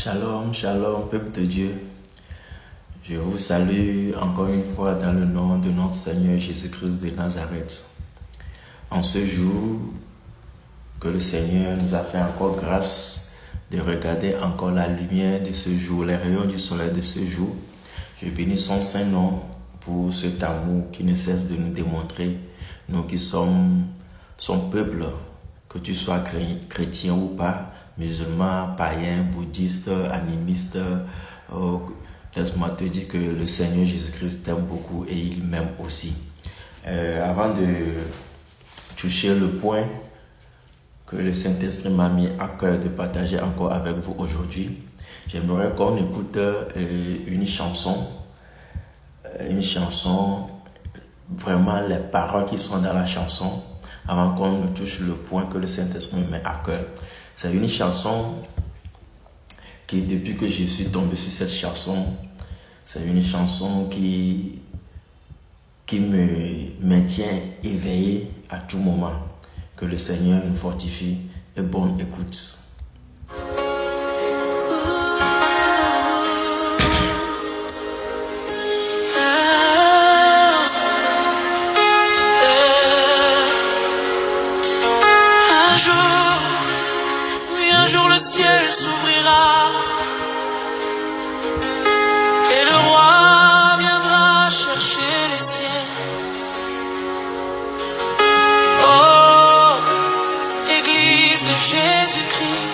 Shalom, shalom, peuple de Dieu. Je vous salue encore une fois dans le nom de notre Seigneur Jésus-Christ de Nazareth. En ce jour que le Seigneur nous a fait encore grâce de regarder encore la lumière de ce jour, les rayons du soleil de ce jour, je bénis son saint nom pour cet amour qui ne cesse de nous démontrer, nous qui sommes son peuple, que tu sois chrétien ou pas, musulman, païen, bouddhiste, animiste, laisse-moi te dire que le Seigneur Jésus-Christ t'aime beaucoup et il m'aime aussi. Avant de toucher le point que le Saint-Esprit m'a mis à cœur de partager encore avec vous aujourd'hui, j'aimerais qu'on écoute une chanson, vraiment les paroles qui sont dans la chanson, avant qu'on ne touche le point que le Saint-Esprit me met à cœur. C'est une chanson qui, depuis que je suis tombé sur cette chanson, c'est une chanson qui me maintient éveillé à tout moment. Que le Seigneur nous fortifie et bonne écoute. Un jour le ciel s'ouvrira et le roi viendra chercher les siens. Oh, Église de Jésus-Christ,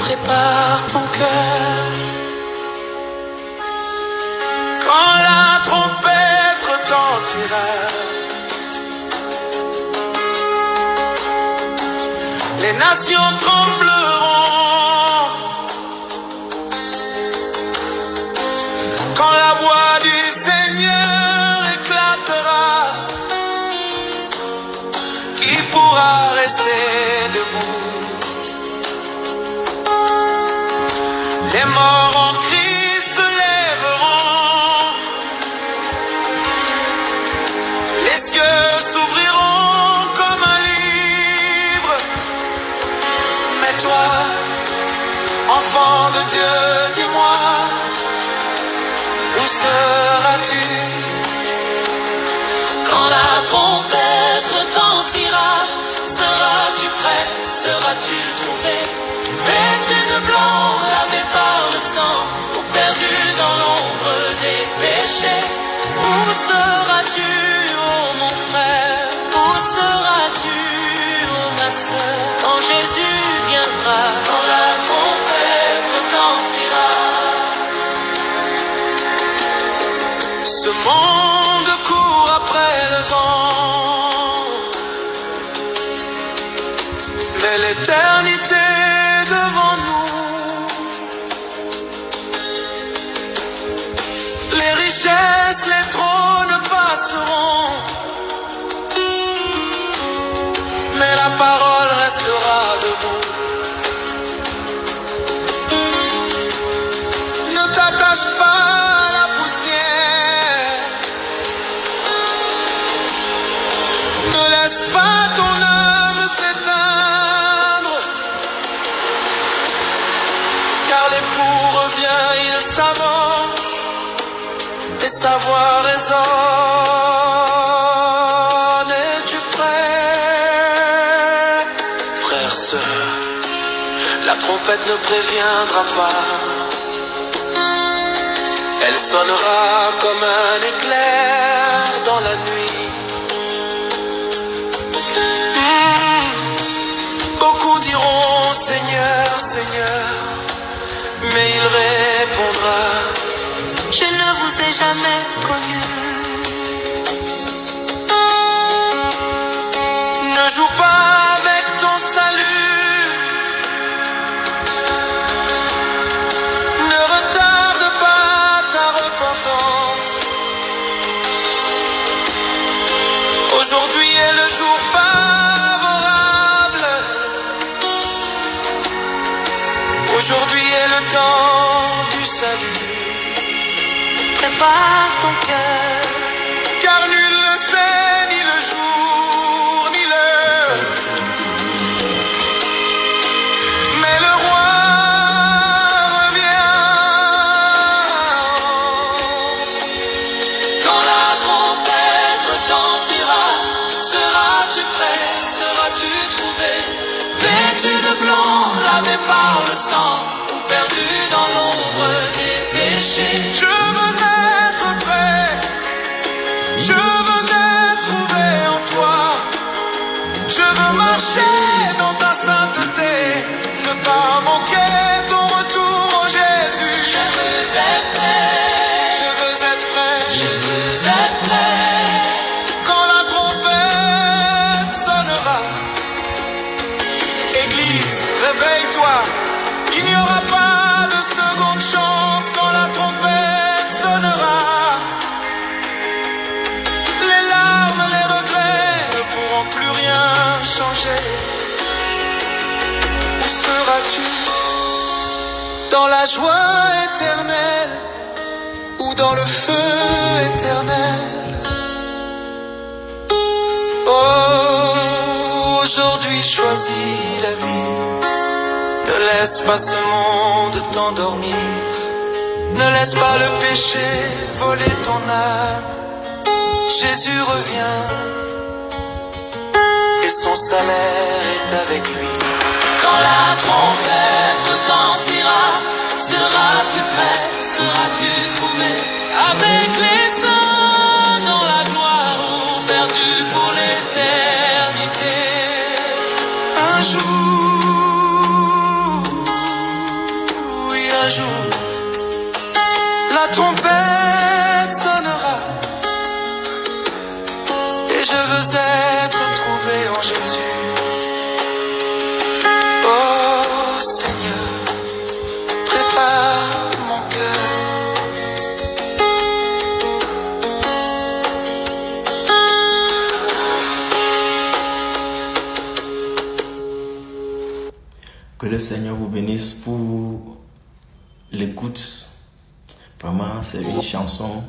prépare ton cœur. Quand la trompette retentira, les nations trembleront. Quand la voix du Seigneur éclatera, qui pourra rester debout? Les morts en Christ se lèveront, les cieux s'ouvriront comme un livre. Mais toi, enfant de Dieu, dis-moi, où seras-tu? Quand la trompette retentira, seras-tu prêt? Seras-tu trouvé? Vêtu de blanc, lavé par le sang, ou perdu dans l'ombre des péchés? Où seras-tu, oh mon frère? Où seras-tu, oh ma sœur? Quand Jésus viendra, quand la trompette retentira. Ce monde court après le vent, mais l'éternité devant nous. Les richesses, les trônes passeront, mais la parole restera debout. Ne t'attache pas à la poussière, ne laisse pas ton âme s'éteindre, car l'époux revient, il s'avance, et sa voix résonne. Es-tu prêt? Frère, sœur, la trompette ne préviendra pas, elle sonnera comme un éclair dans la nuit. Beaucoup diront Seigneur, Seigneur, mais il répondra, je ne vous ai jamais connu. Ne joue pas avec ton salut, ne retarde pas ta repentance. Aujourd'hui est le jour favorable, aujourd'hui est le temps du salut. Prépare ton cœur, car nul ne sait ni le jour ni l'heure, mais le roi de blanc lavé par le sang, ou perdu dans l'ombre des péchés. Je veux être prêt, je veux être trouvé en toi. Je veux marcher dans ta sainteté, ne pas manquer ton retour, oh Jésus. Je veux être prêt, je veux être prêt, je veux être prêt. Quand la trompette sonnera, Église, réveille-toi. Il n'y aura pas de seconde chance quand la trompette sonnera. Les larmes, les regrets ne pourront plus rien changer. Où seras-tu? Dans la joie éternelle ou dans le feu éternel? Oh, aujourd'hui choisis la vie. Ne laisse pas ce monde t'endormir. Ne laisse pas le péché voler ton âme. Jésus revient et son salaire est avec lui. Quand la trompette retentira, seras-tu prêt, seras-tu trouvé avec les saints dans la gloire ou perdu pour l'éternité? Un jour, oui un jour, la trompette sonnera et je veux être trouvé en Jésus. Oh Seigneur, prépare mon cœur. Que le Seigneur vous bénisse pour l'écoute. Vraiment, c'est une chanson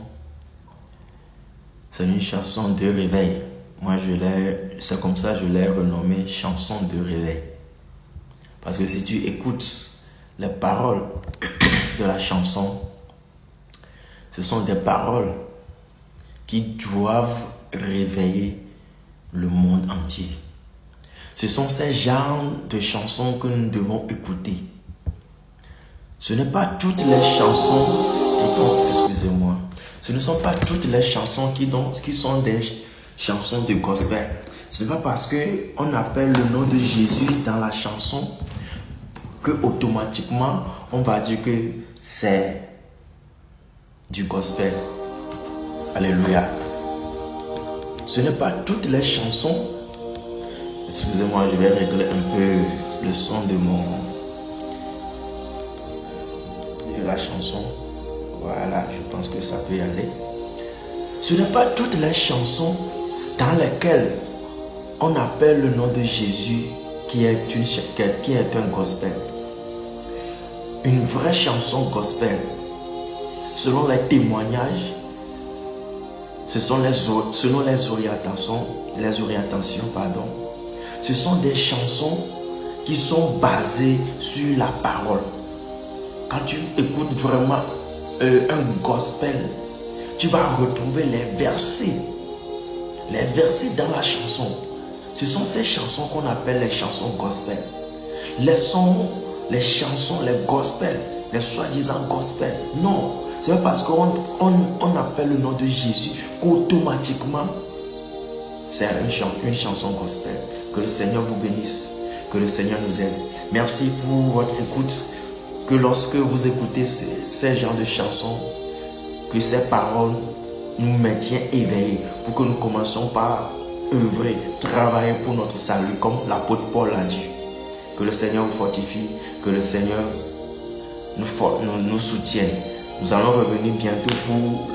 de réveil. Moi, c'est comme ça que je l'ai renommée chanson de réveil. Parce que si tu écoutes les paroles de la chanson, ce sont des paroles qui doivent réveiller le monde entier. Ce sont ces genres de chansons que nous devons écouter. Ce n'est pas toutes les chansons, excusez-moi, ce ne sont pas toutes les chansons qui sont des chansons de gospel. Ce n'est pas parce qu'on appelle le nom de Jésus dans la chanson que automatiquement on va dire que c'est du gospel. Alléluia. Ce n'est pas toutes les chansons. Excusez-moi, je vais régler un peu le son de la chanson. Voilà, je pense que ça peut y aller. Ce n'est pas toutes les chansons dans lesquelles on appelle le nom de Jésus qui est un gospel. Une vraie chanson gospel, selon les témoignages, selon les orientations, ce sont des chansons qui sont basées sur la parole. Quand tu écoutes vraiment un gospel, tu vas retrouver les versets dans la chanson. Ce sont ces chansons qu'on appelle les chansons gospel. Les chansons, les gospels, les soi-disant gospel. Non, c'est pas parce qu'on appelle le nom de Jésus qu'automatiquement c'est une chanson gospel. Que le Seigneur vous bénisse, que le Seigneur nous aide. Merci pour votre écoute. Que lorsque vous écoutez ces genres de chansons, que ces paroles nous maintiennent éveillés pour que nous commencions par œuvrer, travailler pour notre salut, comme l'apôtre Paul l'a dit. Que le Seigneur vous fortifie, que le Seigneur nous soutienne. Nous allons revenir bientôt pour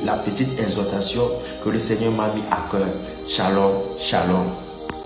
la petite exhortation que le Seigneur m'a mis à cœur. Shalom, shalom.